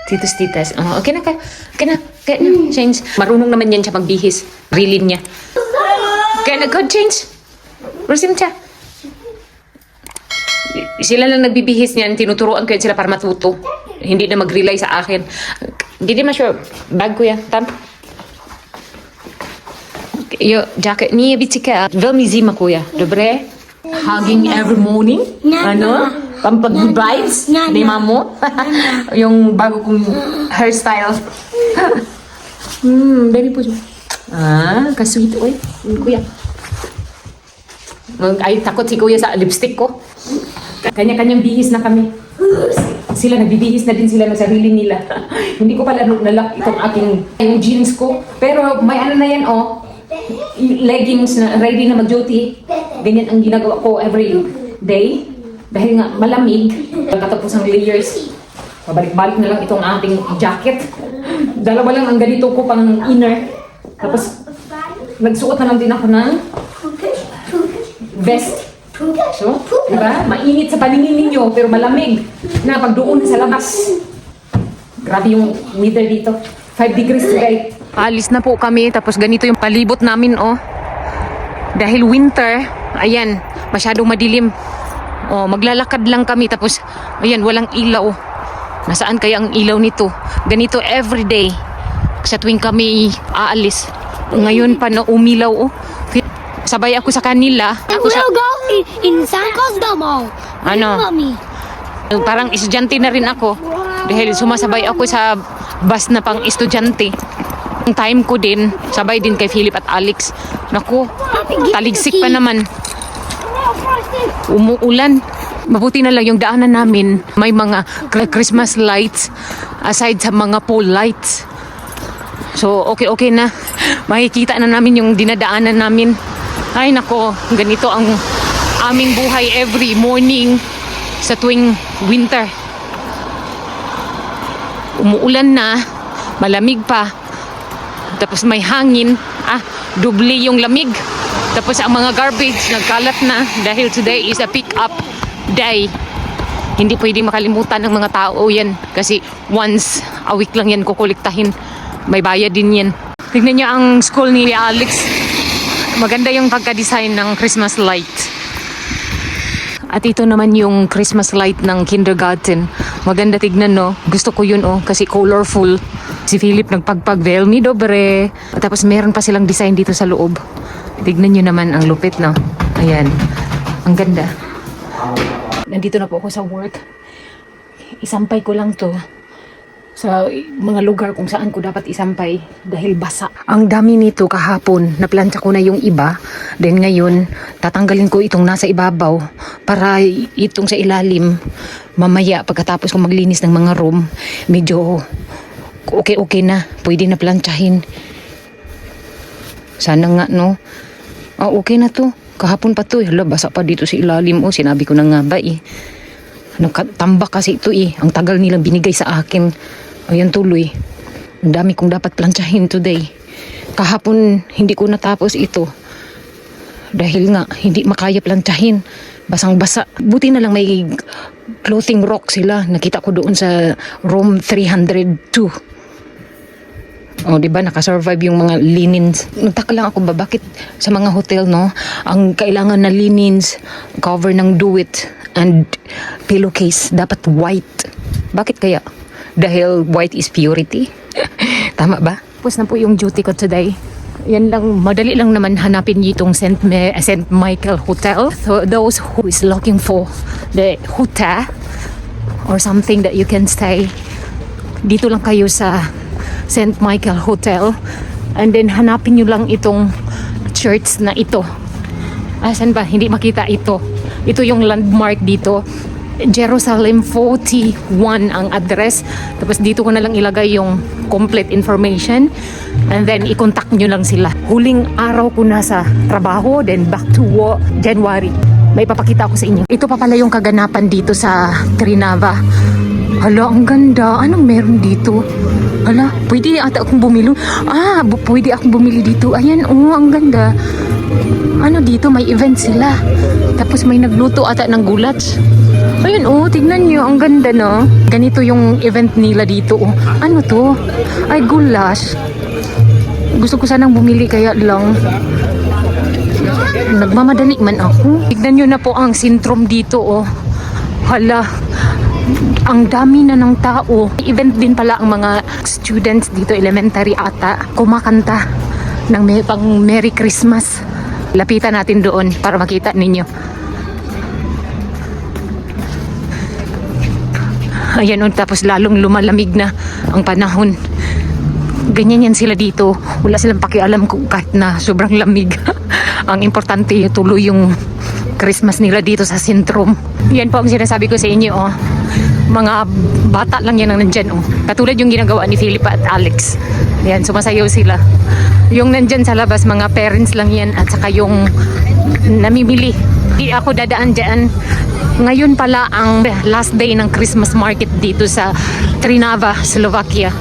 Titos, titas. Oh, okay na ka. Okay na. Kaya na. Change. Marunong naman yan siya magbihis. Rilin niya. Kaya na, God, change. Rosim siya. Sila lang nagbibihis niyan. Tinuturuan ko yan sila para matuto. Hindi na mag-rely sa akin. Hindi naman sure. Bag ko yan. Tam. Yo, jacket. Niya bitika. Velmi zima kuya. Dobre? Hugging every morning. Ano? Pampag-vibes. Ni mamo. Yung bago kong hairstyle. Baby po. Kasweet. Uy, kuya. Ay, takot si kuya sa lipstick ko. Kanya-kanyang bihis na kami. Sila, nagbibihis na din sila ng sarili nila. Hindi ko pala nalak itong aking yung jeans ko. Pero may ano na yan, oh. Leggings na ready na mag-duty. Ganyan ang ginagawa ko every day. Dahil nga malamig. Katapos ang layers. Pabalik-balik na lang itong ating jacket. Dalawa lang ang ganito ko pang inner. Tapos nagsuot na lang din ako ng vest. So, diba? Mainit sa paningin ninyo pero malamig na pag doon sa labas. Grabe yung weather dito. 5 degrees today. Alis na po kami tapos ganito yung palibot namin, oh. Dahil winter, ayan, masyadong madilim. Oh, maglalakad lang kami tapos ayan, walang ilaw. Nasaan kaya ang ilaw nito? Ganito everyday sa tuwing kami aalis. Ngayon pa na umilaw, oh. Sabay ako sa kanila. We'll go in San Cosdomo. Ano? Mommy. Parang estudyante na rin ako. Dahil sumasabay ako sa bus na pang estudyante. Ang time ko din, sabay din kay Philip at Alex. Naku, taligsik pa naman. Umuulan. Mabuti na lang yung daanan namin. May mga Christmas lights aside sa mga pole lights. So, okay na. Makikita na namin yung dinadaanan namin. Ay nako, ganito ang aming buhay every morning sa tuwing winter. Umuulan na, malamig pa, tapos may hangin, doble yung lamig. Tapos ang mga garbage nagkalat na dahil today is a pick-up day. Hindi pwedeng makalimutan ng mga tao yan kasi once a week lang yan kukuliktahin. May bayad din yan. Tignan niyo ang school ni Alex. Maganda yung pagka-design ng Christmas light. At ito naman yung Christmas light ng kindergarten. Maganda tignan, no? Gusto ko yun, oh, kasi colorful. Si Philip nagpagpag-velmi dobre. Tapos meron pa silang design dito sa loob. Tignan nyo naman ang lupit, no? Ayan. Ang ganda. Nandito na po ako sa work. Isampay ko lang to sa mga lugar kung saan ko dapat isampay dahil basa. Ang dami nito kahapon, naplantsa ko na yung iba. Then ngayon, tatanggalin ko itong nasa ibabaw para itong sa ilalim. Mamaya, pagkatapos ko maglinis ng mga room, medyo okay na. Pwede na plantsahin. Sana nga, no? Okay na to. Kahapon pa to. Hala, basa pa dito sa ilalim. Sinabi ko na nga ba eh. Tambak kasi ito eh. Ang tagal nilang binigay sa akin. Ayan tuloy. Ang dami kong dapat plantsahin today. Kahapon hindi ko natapos ito. Dahil nga hindi makaya plantsahin. Basang-basa. Buti na lang may clothing rack sila. Nakita ko doon sa room 302. Diba nakasurvive yung mga linens. Nagtaka lang ako ba bakit sa mga hotel, no? Ang kailangan na linens, cover ng duvet and pillowcase dapat white. Bakit kaya? Dahil white is purity. Tama ba? Tapos na po yung duty ko today. Yan lang, madali lang naman hanapin itong St. Michael Hotel. So those who is looking for the hotel or something that you can stay, dito lang kayo sa St. Michael Hotel. And then hanapin nyo lang itong church na ito. Asan ba? Hindi makita ito. Ito yung landmark dito. Jerusalem 41 ang address. Tapos dito ko na lang ilagay yung complete information. And then i-contact nyo lang sila. Huling araw ko na sa trabaho. Then back to work January. May papakita ko sa inyo. Ito pa pala yung kaganapan dito sa Trinava. Hala, ang ganda. Anong meron dito? Hala, pwede ata akong bumili. Pwede akong bumili dito. Ayan, ang ganda. Ano dito, may event sila. Tapos may nagluto ata ng gulats. Ayun oh, tignan nyo, ang ganda no. Ganito yung event nila dito oh. Ano to? Ay, goulash. Gusto ko sanang bumili kaya lang nagmamadali man ako. Tignan nyo na po ang sintrom dito oh. Hala, ang dami na ng tao. Event din pala ang mga students dito, elementary ata, kumakanta ng pang Merry Christmas. Lapitan natin doon para makita ninyo. Ayan o, tapos lalong lumalamig na ang panahon. Ganyan yan sila dito. Wala silang pakialam kung kahit na sobrang lamig. Ang importante tuloy yung Christmas nila dito sa sentrum. Yan po ang sinasabi ko sa inyo oh. Mga bata lang yan ang nandyan oh. Katulad yung ginagawa ni Philippa at Alex. Yan, sumasayaw sila. Yung nandyan sa labas, mga parents lang yan at saka yung namimili. Di ako dadaan dyan. Ngayon pala ang last day ng Christmas market dito sa Trnava, Slovakia.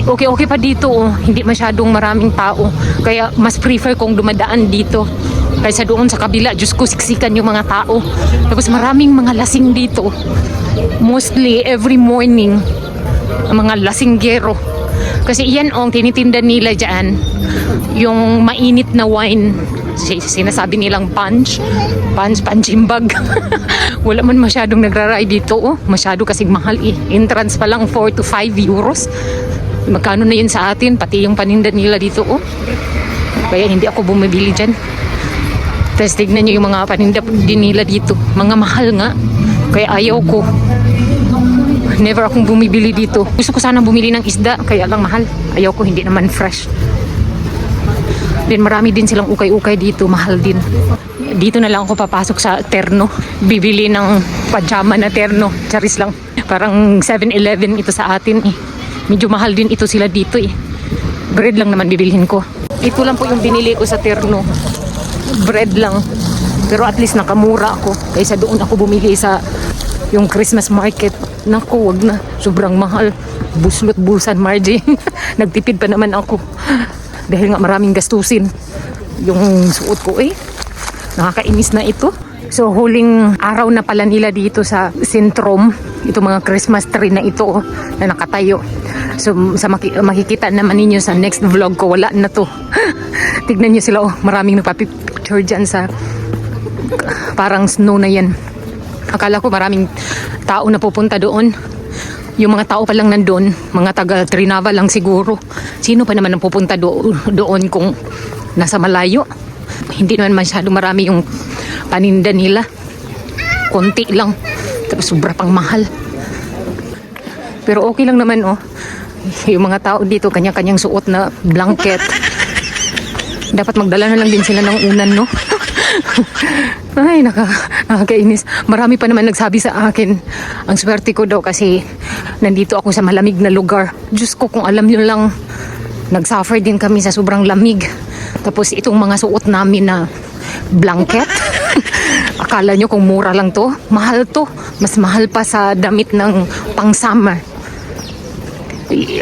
Okay pa dito oh. Hindi masyadong maraming tao. Kaya mas prefer kong dumadaan dito kaysa doon sa kabila. Diyos ko, siksikan yung mga tao. Tapos maraming mga lasing dito. Mostly every morning ang mga lasinggero. Kasi yan ang tinitinda nila dyan. Yung mainit na wine. Sinasabi nilang punching bag. Wala man masyadong nagraray dito oh. Masyado kasing mahal eh. Entrance pa lang 4 to 5 euros. Magkano na yun sa atin, pati yung paninda nila dito oh. Kaya hindi ako bumibili dyan. Tapos tignan nyo yung mga paninda din nila dito, mga mahal nga. Kaya ayaw ko. Never akong bumibili dito. Gusto ko sana bumili ng isda, kaya lang mahal. Ayaw ko, hindi naman fresh. Then marami din silang ukay-ukay dito, mahal din. Dito na lang ako papasok sa terno. Bibili ng pajama na terno. Charis lang. Parang 7-Eleven ito sa atin eh. Medyo mahal din ito sila dito eh. Bread lang naman bibilhin ko. Ito lang po yung binili ko sa terno. Bread lang. Pero at least nakamura ako. Kaysa doon ako bumili sa yung Christmas market. Naku, wag na. Sobrang mahal. Buslot bulsan Margie. Nagtipid pa naman ako. Dahil nga maraming gastusin. Yung suot ko eh. Nakakainis na ito. So huling araw na pala nila dito sa sentrum. Ito mga Christmas tree na ito oh, na nakatayo. So sa makikita naman ninyo sa next vlog ko, wala na to. Tignan nyo sila oh, maraming nagpa-picture dyan sa parang snow na yan. Akala ko maraming tao na pupunta doon. Yung mga tao pa lang nandun, mga taga Trnava lang siguro. Sino pa naman ang pupunta doon kung nasa malayo? Hindi naman masyado marami yung paninda nila. Konti lang. Tapos sobra pang mahal. Pero okay lang naman oh. Yung mga tao dito, kanya-kanyang suot na blanket. Dapat magdala na lang din sila ng unan, no? Ay, nakakainis. Marami pa naman nagsabi sa akin. Ang swerte ko daw kasi nandito ako sa malamig na lugar. Diyos ko, kung alam nyo lang, nagsuffer din kami sa sobrang lamig. Tapos itong mga suot namin na blanket. Akala nyo kung mura lang to? Mahal to. Mas mahal pa sa damit ng pang-summer.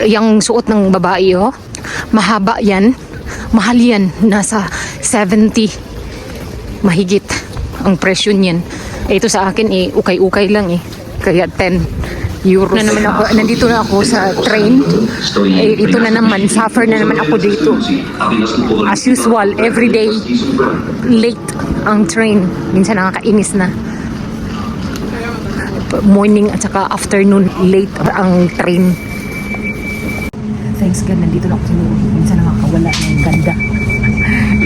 Yung suot ng babae, oh. Mahaba yan. Mahal yan. Nasa 70 mahigit ang presyo niyan. Ito sa akin eh, ukay-ukay lang eh. Kaya 10 euros. Na naman ako, nandito na ako sa train. Ito na naman, suffer na naman ako dito. As usual, everyday late ang train. Minsan nakakainis na. Morning at saka afternoon late ang train. Thanks God, nandito na ako sa loob. Minsan nakakawala ng ganda.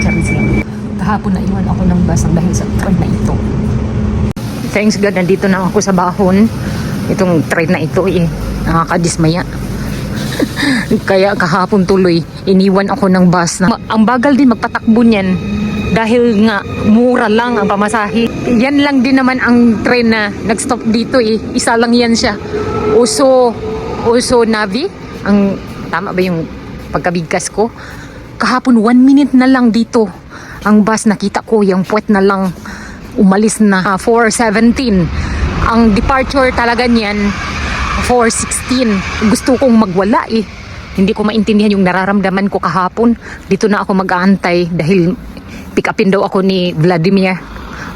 Charis lang. Kahapon na iwan ako ng bus dahil sa train na ito. Thanks God, nandito na ako sa Bahon. Itong train na ito eh, nakakadismaya. Kaya kahapon tuloy, iniwan ako ng bus. Ang bagal din magpatakbo niyan. Dahil nga, mura lang ang pamasahe. Yan lang din naman ang train na nag-stop dito eh. Isa lang yan siya. Uso Navi. Ang tama ba yung pagkabigkas ko? Kahapon 1 minute na lang dito. Ang bus nakita ko, yung puwet na lang umalis na 4:17. Ang departure talaga niyan 4:16. Gusto kong magwala eh. Hindi ko maintindihan yung nararamdaman ko kahapon. Dito na ako mag-aantay dahil pick upin daw ako ni Vladimir.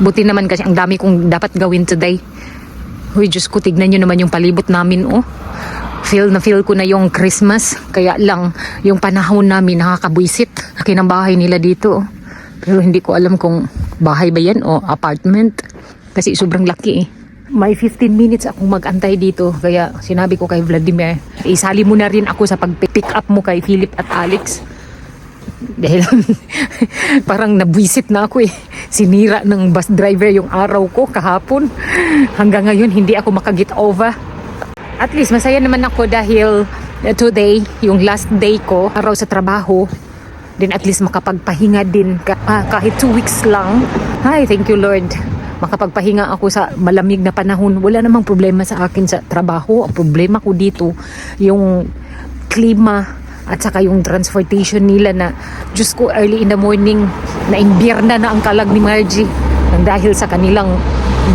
Buti naman kasi ang dami kong dapat gawin today. Uy, Diyos ko, tignan nyo naman yung palibot namin, oh. Feel na feel ko na yung Christmas. Kaya lang, yung panahon namin nakakabwisit. Laki ng bahay nila dito, oh. Pero hindi ko alam kung bahay ba yan o apartment. Kasi sobrang laki, eh. May 15 minutes akong mag-antay dito. Kaya sinabi ko kay Vladimir, isali mo na rin ako sa pag-pick up mo kay Philip at Alex. Dahil parang nabwisit na ako, eh. Sinira ng bus driver yung araw ko kahapon. Hanggang ngayon hindi ako makaget over. At least masaya naman ako dahil today, yung last day ko, araw sa trabaho. Then at least makapagpahinga din kahit 2 weeks lang. Ay, thank you Lord. Makapagpahinga ako sa malamig na panahon. Wala namang problema sa akin sa trabaho. Ang problema ko dito, yung klima at saka yung transportation nila na, Diyos ko, early in the morning, naimbierna na ang kalag ni Margie. Nang dahil sa kanilang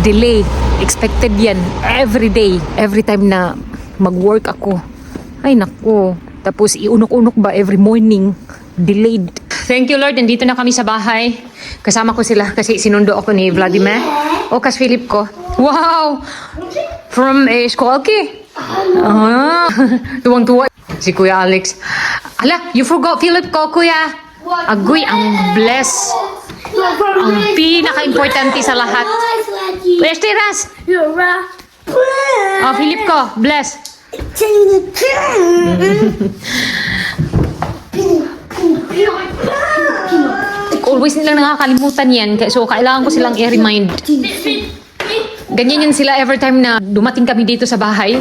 delay. Expected yan every day. Every time na mag-work ako. Ay, naku. Tapos iunok-unok ba every morning. Delayed. Thank you Lord, nandito na kami sa bahay. Kasama ko sila kasi sinundo ako ni Vladimir. O kas Philip ko. Wow! From Skolky. Tuwang-tuwa. Si Kuya Alex. Ala, you forgot Philip ko, Kuya. Agoy, ang bless. Ang pinaka-importante sa lahat. Kuya Estiras. Oh, Philip ko, bless. Always nilang nakakalimutan yan. So, kailangan ko silang i-remind. Ganyan yan sila every time na dumating kami dito sa bahay.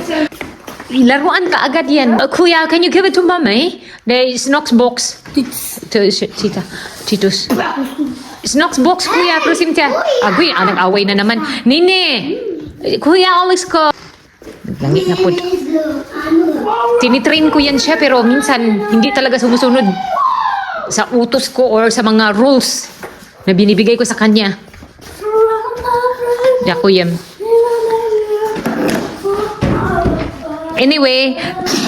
Laruan ka agad yan. Kuya, can you give it to mommy? The Snox box. Tita. Titus. Snox box, Kuya. Prosim tiya. Agoy, nag-away na naman. Nine! Kuya, Alex ko. Langit na po. Tinitrain ko yan siya pero minsan hindi talaga sumusunod sa utos ko or sa mga rules na binibigay ko sa kanya. Yaku yan. Anyway,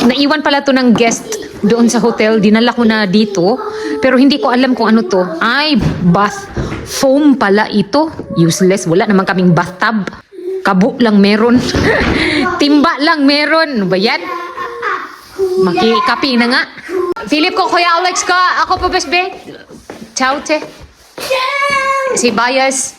naiwan pala to ng guest doon sa hotel. Dinala ko na dito. Pero hindi ko alam kung ano to. Ay, bath foam pala ito. Useless. Wala naman kaming bathtub. Kabo lang meron. Timba lang meron. Ano ba yan? Makikapi na nga. Philip ko, Kuya Alex ko. Ako pa, besbe. Ciao, te. Si Bayas.